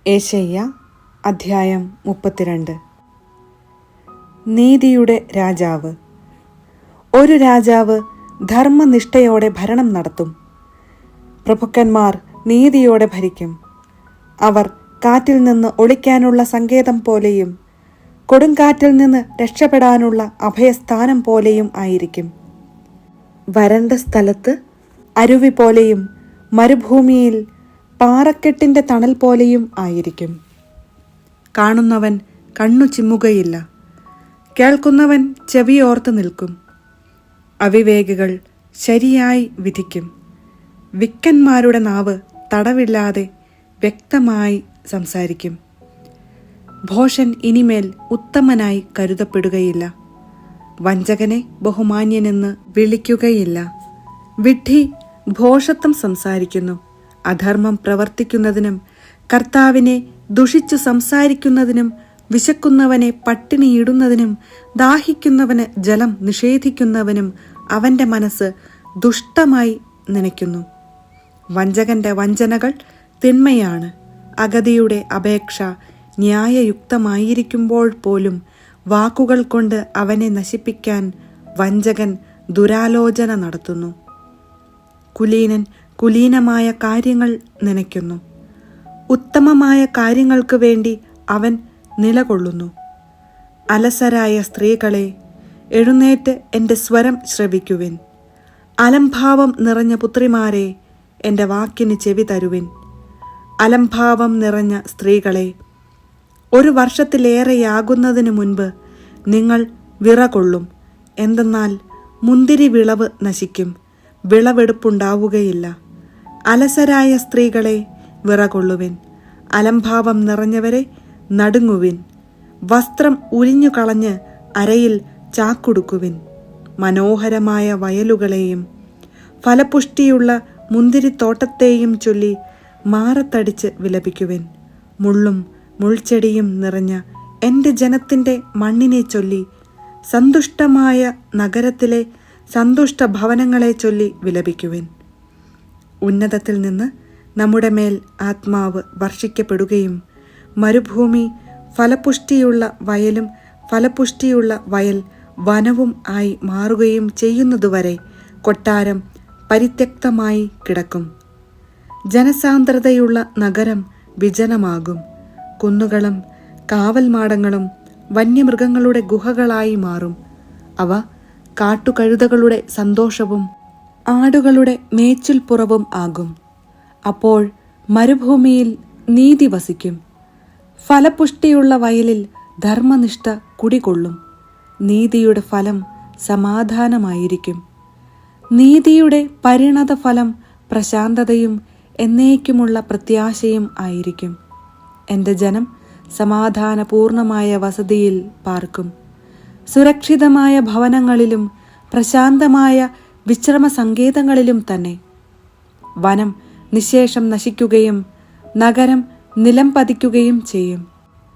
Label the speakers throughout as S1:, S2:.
S1: യേശയ്യ അധ്യായം 32. നീതിയുടെ രാജാവ്. ഒരു രാജാവ് ധർമ്മനിഷ്ഠയോടെ ഭരണം നടത്തും. പ്രഭുക്കന്മാർ നീതിയോടെ ഭരിക്കും. അവർ കാറ്റിൽ നിന്ന് ഒളിക്കാനുള്ള സങ്കേതം പോലെയും കൊടുങ്കാറ്റിൽ നിന്ന് രക്ഷപ്പെടാനുള്ള അഭയസ്ഥാനം പോലെയും ആയിരിക്കും. വരണ്ട സ്ഥലത്ത് അരുവി പോലെയും മരുഭൂമിയിൽ പാറക്കെട്ടിൻ്റെ തണൽ പോലെയും ആയിരിക്കും. കാണുന്നവൻ കണ്ണു ചിമ്മുകയില്ല, കേൾക്കുന്നവൻ ചെവിയോർത്ത് നിൽക്കും. അവിവേകികൾ ശരിയായി വിധിക്കും. വിക്കന്മാരുടെ നാവ് തടവില്ലാതെ വ്യക്തമായി സംസാരിക്കും. ഭോഷൻ ഇനിമേൽ ഉത്തമനായി കരുതപ്പെടുകയില്ല. വഞ്ചകനെ ബഹുമാന്യനെന്ന് വിളിക്കുകയില്ല. വിഡ്ഢി ഭോഷത്വം സംസാരിക്കുന്നു. അധർമ്മം പ്രവർത്തിക്കുന്നതിനും കർത്താവിനെ ദുഷിച്ചു സംസാരിക്കുന്നതിനും വിശക്കുന്നവനെ പട്ടിണിയിടുന്നതിനും ദാഹിക്കുന്നവന് ജലം നിഷേധിക്കുന്നവനും അവൻ്റെ മനസ്സ് ദുഷ്ടമായി നനയ്ക്കുന്നു. വഞ്ചകന്റെ വഞ്ചനകൾ തിന്മയാണ്. അഗതിയുടെ അപേക്ഷ ന്യായയുക്തമായിരിക്കുമ്പോൾ പോലും വാക്കുകൾ കൊണ്ട് അവനെ നശിപ്പിക്കാൻ വഞ്ചകൻ ദുരാലോചന നടത്തുന്നു. കുലീനൻ കുലീനമായ കാര്യങ്ങൾ നനയ്ക്കുന്നു. ഉത്തമമായ കാര്യങ്ങൾക്ക് വേണ്ടി അവൻ നിലകൊള്ളുന്നു. അലസരായ സ്ത്രീകളെ, എഴുന്നേറ്റ് എൻ്റെ സ്വരം ശ്രവിക്കുവിൻ. അലംഭാവം നിറഞ്ഞ പുത്രിമാരെ, എൻ്റെ വാക്കിന് ചെവി തരുവിൻ. അലംഭാവം നിറഞ്ഞ സ്ത്രീകളെ, ഒരു വർഷത്തിലേറെയാകുന്നതിന് മുൻപ് നിങ്ങൾ വിറകൊള്ളും. എന്തെന്നാൽ മുന്തിരി വിളവ് നശിക്കും, വിളവെടുപ്പുണ്ടാവുകയില്ല. അലസരായ സ്ത്രീകളെ, വിറകൊള്ളുവിൻ. അലംഭാവം നിറഞ്ഞവരെ, നടുങ്ങുവിൻ. വസ്ത്രം ഉരിഞ്ഞു കളഞ്ഞ് അരയിൽ ചാക്കുടുക്കുവിൻ. മനോഹരമായ വയലുകളെയും ഫലപുഷ്ടിയുള്ള മുന്തിരിത്തോട്ടത്തെയും ചൊല്ലി മാറത്തടിച്ച് വിലപിക്കുവിൻ. മുള്ളും മുൾച്ചെടിയും നിറഞ്ഞ എൻ്റെ ജനത്തിൻ്റെ മണ്ണിനെ ചൊല്ലി, സന്തുഷ്ടമായ നഗരത്തിലെ സന്തുഷ്ട ഭവനങ്ങളെ ചൊല്ലി വിലപിക്കുവിൻ. ഉന്നതത്തിൽ നിന്ന് നമ്മുടെ മേൽ ആത്മാവ് വർഷിക്കപ്പെടുകയും മരുഭൂമി ഫലപുഷ്ടിയുള്ള വയലും ഫലപുഷ്ടിയുള്ള വയൽ വനവും ആയി മാറുകയും ചെയ്യുന്നതുവരെ കൊട്ടാരം പരിത്യക്തമായി കിടക്കും. ജനസാന്ദ്രതയുള്ള നഗരം വിജനമാകും. കുന്നുകളും കാവൽമാടങ്ങളും വന്യമൃഗങ്ങളുടെ ഗുഹകളായി മാറും. അവ കാട്ടുകഴുതകളുടെ സന്തോഷവും ആടുകളുടെ മേച്ചിൽപ്പുറവും ആകും. അപ്പോൾ മരുഭൂമിയിൽ നീതി വസിക്കും. ഫലപുഷ്ടിയുള്ള വയലിൽ ധർമ്മനിഷ്ഠ കുടികൊള്ളും. നീതിയുടെ ഫലം സമാധാനമായിരിക്കും. നീതിയുടെ പരിണത ഫലം പ്രശാന്തതയും എന്നേക്കുമുള്ള പ്രത്യാശയും ആയിരിക്കും. എൻ്റെ ജനം സമാധാനപൂർണമായ വസതിയിൽ പാർക്കും. സുരക്ഷിതമായ ഭവനങ്ങളിലും പ്രശാന്തമായ വിശ്രമ സങ്കേതങ്ങളിലും തന്നെ. വനം നിശേഷം നശിക്കുകയും നഗരം നിലം പതിക്കുകയും ചെയ്യും.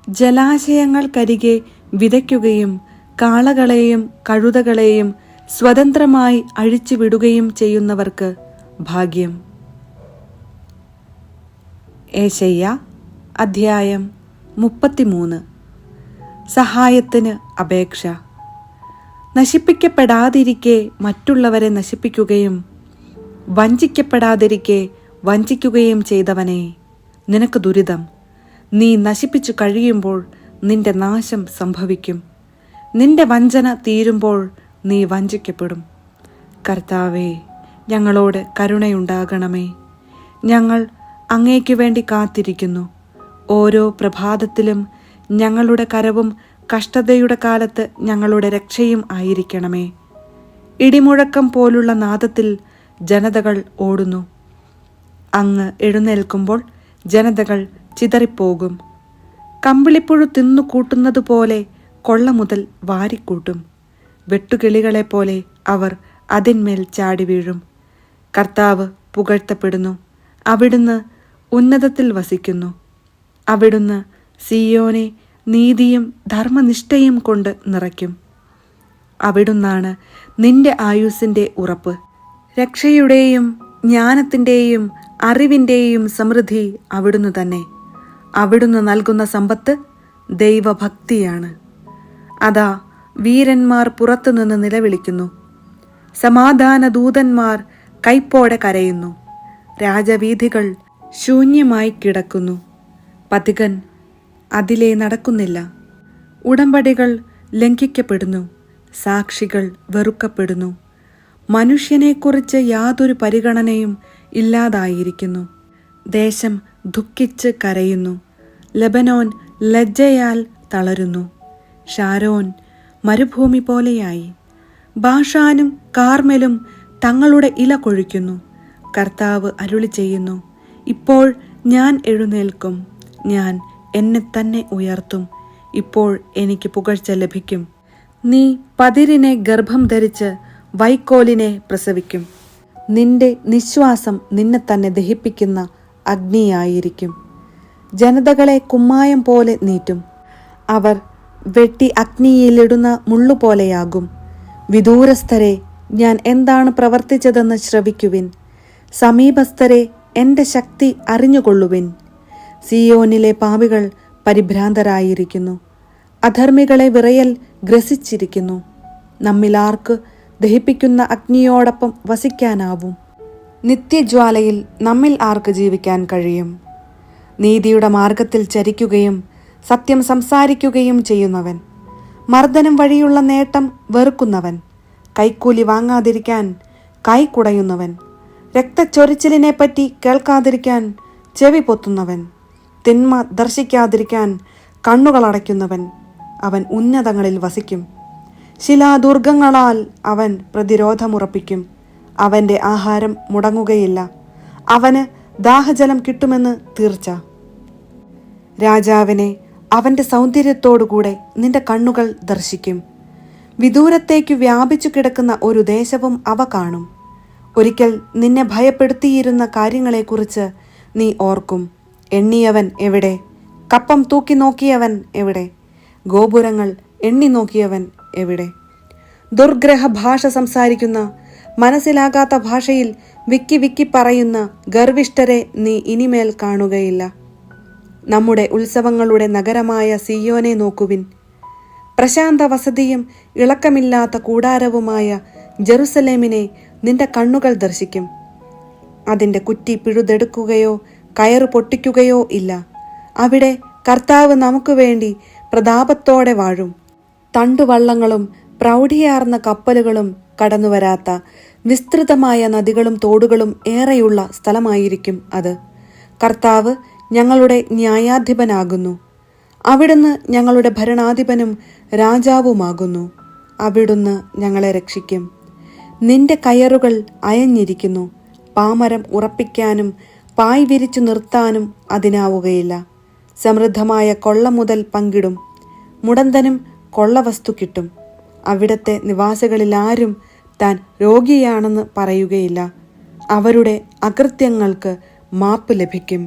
S1: ജലാശയങ്ങൾക്കരികെ വിതയ്ക്കുകയും കാളകളെയും കഴുതകളെയും സ്വതന്ത്രമായി അഴിച്ചുവിടുകയും ചെയ്യുന്നവർക്ക് ഭാഗ്യം. യേശയ്യ അധ്യായം 33. സഹായത്തിന് അപേക്ഷ. നശിപ്പിക്കപ്പെടാതിരിക്കെ മറ്റുള്ളവരെ നശിപ്പിക്കുകയും വഞ്ചിക്കപ്പെടാതിരിക്കെ വഞ്ചിക്കുകയും ചെയ്തവനെ, നിനക്ക് ദുരിതം. നീ നശിപ്പിച്ചു കഴിയുമ്പോൾ നിന്റെ നാശം സംഭവിക്കും. നിന്റെ വഞ്ചന തീരുമ്പോൾ നീ വഞ്ചിക്കപ്പെടും. കർത്താവേ, ഞങ്ങളോട് കരുണയുണ്ടാകണമേ. ഞങ്ങൾ അങ്ങേക്കു വേണ്ടി കാത്തിരിക്കുന്നു. ഓരോ പ്രഭാതത്തിലും ഞങ്ങളുടെ കരവും കഷ്ടതയുടെ കാലത്ത് ഞങ്ങളുടെ രക്ഷയും ആയിരിക്കണമേ. ഇടിമുഴക്കം പോലുള്ള നാദത്തിൽ ജനതകൾ ഓടുന്നു. അങ്ങ് എഴുന്നേൽക്കുമ്പോൾ ജനതകൾ ചിതറിപ്പോകും. കമ്പിളിപ്പുഴു തിന്നു കൂട്ടുന്നതുപോലെ കൊള്ള മുതൽ വാരിക്കൂട്ടും. വെട്ടുകിളികളെപ്പോലെ അവർ അതിന്മേൽ ചാടി വീഴും. കർത്താവ് പുകഴ്ത്തപ്പെടുന്നു. അവിടുന്ന് ഉന്നതത്തിൽ വസിക്കുന്നു. അവിടുന്ന് സിയോനെ നീതിയും ധർമ്മനിഷ്ഠയും കൊണ്ട് നിറയ്ക്കും. അവിടുന്നാണ് നിന്റെ ആയുസ്സിൻ്റെ ഉറപ്പ്. രക്ഷയുടെയും ജ്ഞാനത്തിൻ്റെയും അറിവിൻ്റെയും സമൃദ്ധി അവിടുന്ന് തന്നെ. അവിടുന്ന് നൽകുന്ന സമ്പത്ത് ദൈവഭക്തിയാണ്. അതാ വീരന്മാർ പുറത്തുനിന്ന് നിലവിളിക്കുന്നു, സമാധാന ദൂതന്മാർ കൈപ്പോടെ കരയുന്നു. രാജവീഥികൾ ശൂന്യമായി കിടക്കുന്നു, പഥികൻ അതിലേ നടക്കുന്നില്ല. ഉടമ്പടികൾ ലംഘിക്കപ്പെടുന്നു, സാക്ഷികൾ വെറുക്കപ്പെടുന്നു. മനുഷ്യനെക്കുറിച്ച് യാതൊരു പരിഗണനയും ഇല്ലാതായിരിക്കുന്നു. ദേശം ദുഃഖിച്ച് കരയുന്നു. ലബനോൻ ലജ്ജയാൽ തളരുന്നു. ഷാരോൻ മരുഭൂമി പോലെയായി. ബാഷാനും കാർമെലും തങ്ങളുടെ ഇല കൊഴിക്കുന്നു. കർത്താവ് അരുളി ചെയ്യുന്നു, ഇപ്പോൾ ഞാൻ എഴുന്നേൽക്കും, ഞാൻ എന്നെ തന്നെ ഉയർത്തും, ഇപ്പോൾ എനിക്ക് പുകഴ്ച ലഭിക്കും. നീ പതിരിനെ ഗർഭം ധരിച്ച് വൈക്കോലിനെ പ്രസവിക്കും. നിന്റെ നിശ്വാസം നിന്നെ തന്നെ ദഹിപ്പിക്കുന്ന അഗ്നിയായിരിക്കും. ജനതകളെ കുമ്മായം പോലെ നീറ്റും. അവർ വെട്ടി അഗ്നിയിലിടുന്ന മുള്ളുപോലെയാകും. വിദൂരസ്ഥരെ, ഞാൻ എന്താണ് പ്രവർത്തിച്ചതെന്ന് ശ്രവിക്കുവിൻ. സമീപസ്ഥരെ, എൻ്റെ ശക്തി അറിഞ്ഞുകൊള്ളുവിൻ. സിയോനിലെ പാപികൾ പരിഭ്രാന്തരായിരിക്കുന്നു. അധർമ്മികളെ വിറയൽ ഗ്രസിച്ചിരിക്കുന്നു. നമ്മിലാർക്ക് ദഹിപ്പിക്കുന്ന അഗ്നിയോടൊപ്പം വസിക്കാനാവും? നിത്യജ്വാലയിൽ നമ്മിൽ ആർക്ക് ജീവിക്കാൻ കഴിയും? നീതിയുടെ മാർഗത്തിൽ ചരിക്കുകയും സത്യം സംസാരിക്കുകയും ചെയ്യുന്നവൻ, മർദ്ദനം വഴിയുള്ള നേട്ടം വെറുക്കുന്നവൻ, കൈക്കൂലി വാങ്ങാതിരിക്കാൻ കൈ കുടയുന്നവൻ, രക്തച്ചൊരിച്ചിലിനെപ്പറ്റി കേൾക്കാതിരിക്കാൻ ചെവി പൊത്തുന്നവൻ, തിന്മ ദർശിക്കാതിരിക്കാൻ കണ്ണുകളടയ്ക്കുന്നവൻ, അവൻ ഉന്നതങ്ങളിൽ വസിക്കും. ശിലാദുർഗങ്ങളാൽ അവൻ പ്രതിരോധമുറപ്പിക്കും. അവൻ്റെ ആഹാരം മുടങ്ങുകയില്ല. അവന് ദാഹജലം കിട്ടുമെന്ന് തീർച്ച. രാജാവിനെ അവൻ്റെ സൗന്ദര്യത്തോടുകൂടെ നിന്റെ കണ്ണുകൾ ദർശിക്കും. വിദൂരത്തേക്ക് വ്യാപിച്ചു കിടക്കുന്ന ഒരു ദേശവും അവ കാണും. ഒരിക്കൽ നിന്നെ ഭയപ്പെടുത്തിയിരുന്ന കാര്യങ്ങളെക്കുറിച്ച് നീ ഓർക്കും. എണ്ണിയവൻ എവിടെ? കപ്പം തൂക്കി നോക്കിയവൻ എവിടെ? ഗോപുരങ്ങൾ എണ്ണി നോക്കിയവൻ എവിടെ? ദുർഗ്രഹ ഭാഷ സംസാരിക്കുന്ന, മനസ്സിലാകാത്ത ഭാഷയിൽ വിക്കി വിക്കി പറയുന്ന ഗർവിഷ്ഠരെ നീ ഇനിമേൽ കാണുകയില്ല. നമ്മുടെ ഉത്സവങ്ങളുടെ നഗരമായ സിയോനെ നോക്കുവിൻ. പ്രശാന്ത വസതിയും ഇളക്കമില്ലാത്ത കൂടാരവുമായ ജെറുസലേമിനെ നിന്റെ കണ്ണുകൾ ദർശിക്കും. അതിൻ്റെ കുറ്റി പിഴുതെടുക്കുകയോ കയറ് പൊട്ടിക്കുകയോ ഇല്ല. അവിടെ കർത്താവ് നമുക്ക് വേണ്ടി പ്രതാപത്തോടെ വാഴും. തണ്ടുവള്ളങ്ങളും പ്രൗഢിയാർന്ന കപ്പലുകളും കടന്നുവരാത്ത വിസ്തൃതമായ നദികളും തോടുകളും ഏറെയുള്ള സ്ഥലമായിരിക്കും അത്. കർത്താവ് ഞങ്ങളുടെ ന്യായാധിപനാകുന്നു. അവിടുന്ന് ഞങ്ങളുടെ ഭരണാധിപനും രാജാവുമാകുന്നു. അവിടുന്ന് ഞങ്ങളെ രക്ഷിക്കും. നിന്റെ കയറുകൾ അയഞ്ഞിരിക്കുന്നു. പാമരം ഉറപ്പിക്കാനും പായ് വിരിച്ചു നിർത്താനും അതിനാവുകയില്ല. സമൃദ്ധമായ കൊള്ള മുതൽ പങ്കിടും. മുടന്തനും കൊള്ളവസ്തു കിട്ടും. അവിടത്തെ നിവാസികളിലാരും താൻ രോഗിയാണെന്ന് പറയുകയില്ല. അവരുടെ അകൃത്യങ്ങൾക്ക് മാപ്പ് ലഭിക്കും.